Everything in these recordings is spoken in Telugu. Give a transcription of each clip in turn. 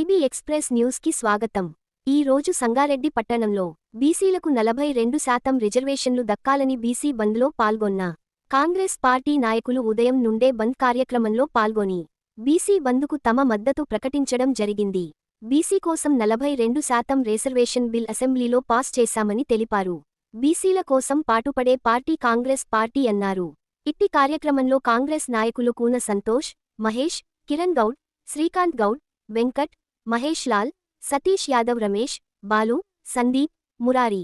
ఐబీ ఎక్స్ప్రెస్ న్యూస్ కి స్వాగతం। ఈ రోజు సంగారెడ్డి పట్టణంలో బీసీలకు 42% రిజర్వేషన్లు దక్కాలని బీసీ బంద్లో పాల్గొన్న కాంగ్రెస్ పార్టీ నాయకులు ఉదయం నుండే బంద్ కార్యక్రమంలో పాల్గొని బీసీ బంద్కు తమ మద్దతు ప్రకటించడం జరిగింది। బీసీ కోసం 42% రిజర్వేషన్ బిల్ అసెంబ్లీలో పాస్ చేశామని తెలిపారు। బీసీల కోసం పాటుపడే పార్టీ కాంగ్రెస్ పార్టీ అన్నారు। ఇట్టి కార్యక్రమంలో కాంగ్రెస్ నాయకులు కూన సంతోష్, మహేష్, కిరణ్ గౌడ్, శ్రీకాంత్ గౌడ్, వెంకట్, మహేష్ లాల్, సతీష్ యాదవ్, రమేష్, బాలు, సందీప్, మురారి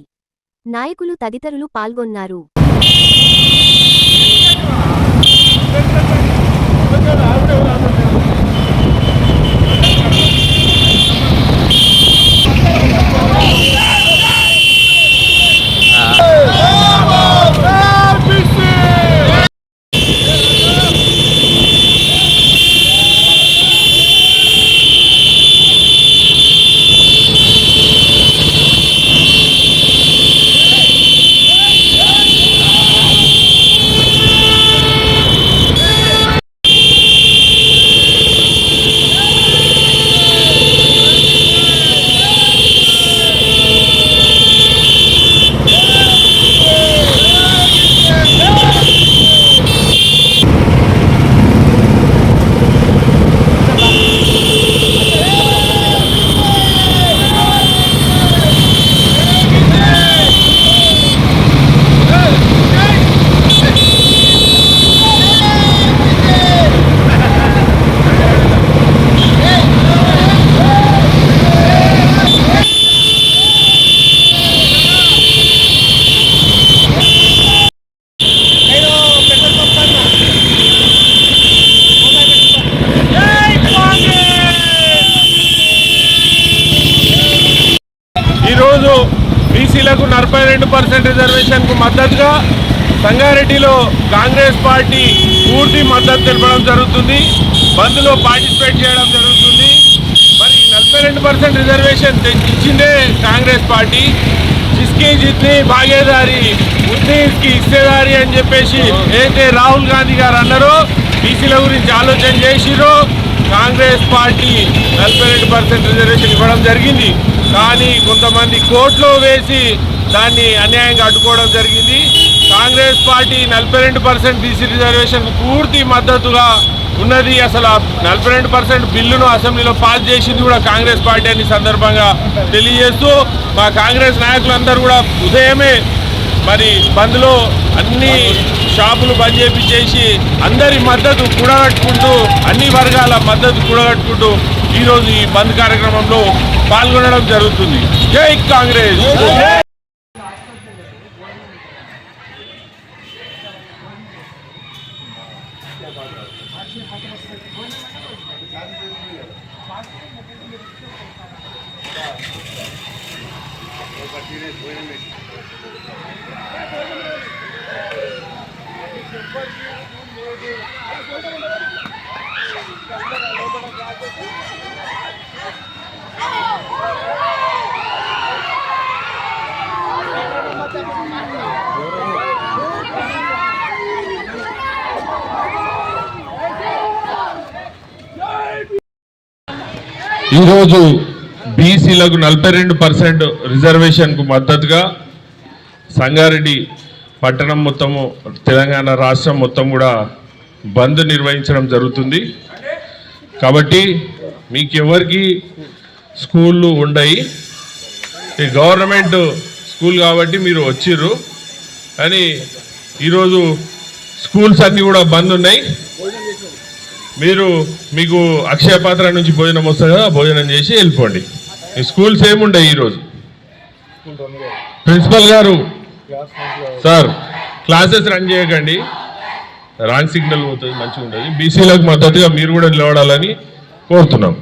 నాయకులు తదితరులు పాల్గొన్నారు। బీసీలకు 42% రిజర్వేషన్కు మద్దతుగా సంగారెడ్డిలో కాంగ్రెస్ పార్టీ పూర్తి మద్దతు తెలపడం జరుగుతుంది। బంద్లో పార్టిసిపేట్ చేయడం జరుగుతుంది। మరి 42% రిజర్వేషన్ ఇచ్చిందే కాంగ్రెస్ పార్టీ। జిస్కి జిత్ని భాగేదారి ఉత్తీకి ఇస్తేదారి అని చెప్పేసి ఏదైతే రాహుల్ గాంధీ గారు అన్నారో, బీసీల గురించి ఆలోచన చేసిరో కాంగ్రెస్ పార్టీ 42% రిజర్వేషన్ ఇవ్వడం జరిగింది। కానీ కొంతమంది కోర్టులో వేసి దాన్ని అన్యాయంగా అడ్డుకోవడం జరిగింది। కాంగ్రెస్ పార్టీ 42% బీసీ రిజర్వేషన్ పూర్తి మద్దతుగా ఉన్నది। అసలు 42% బిల్లును అసెంబ్లీలో పాస్ చేసింది కూడా కాంగ్రెస్ పార్టీ అని సందర్భంగా తెలియజేస్తూ మా కాంగ్రెస్ నాయకులందరూ కూడా ఉదయమే మరి బంద్లో అన్ని షాపులు బంద్ చేపించేసి అందరి మద్దతు కూడగట్టుకుంటూ అన్ని వర్గాల మద్దతు కూడగట్టుకుంటూ ఈరోజు ఈ బంద్ కార్యక్రమంలో పాల్గొనడం జరుగుతుంది। జై కాంగ్రెస్। ఈరోజు బీసీలకు 42% రిజర్వేషన్కు మద్దతుగా సంగారెడ్డి పట్టణం మొత్తము, తెలంగాణ రాష్ట్రం మొత్తం కూడా బంద్ నిర్వహించడం జరుగుతుంది। కాబట్టి మీకు ఎవరికి స్కూళ్ళు ఉండయి, గవర్నమెంట్ స్కూల్ కాబట్టి మీరు వచ్చిర్రు, కానీ ఈరోజు స్కూల్స్ అన్నీ కూడా బంద్ ఉన్నాయి। మీకు అక్షయ పాత్ర నుంచి భోజనం వస్తుంది కదా, భోజనం చేసి వెళ్ళిపోండి। మీ స్కూల్స్ ఏముండయి ఈరోజు। ప్రిన్సిపల్ గారు, సార్ క్లాసెస్ రన్ చేయకండి, రాంగ్ సిగ్నల్ పోతుంది, మంచిగా ఉంటుంది। బీసీలకు మద్దతుగా మీరు కూడా నిలబడాలని కోరుతున్నాం।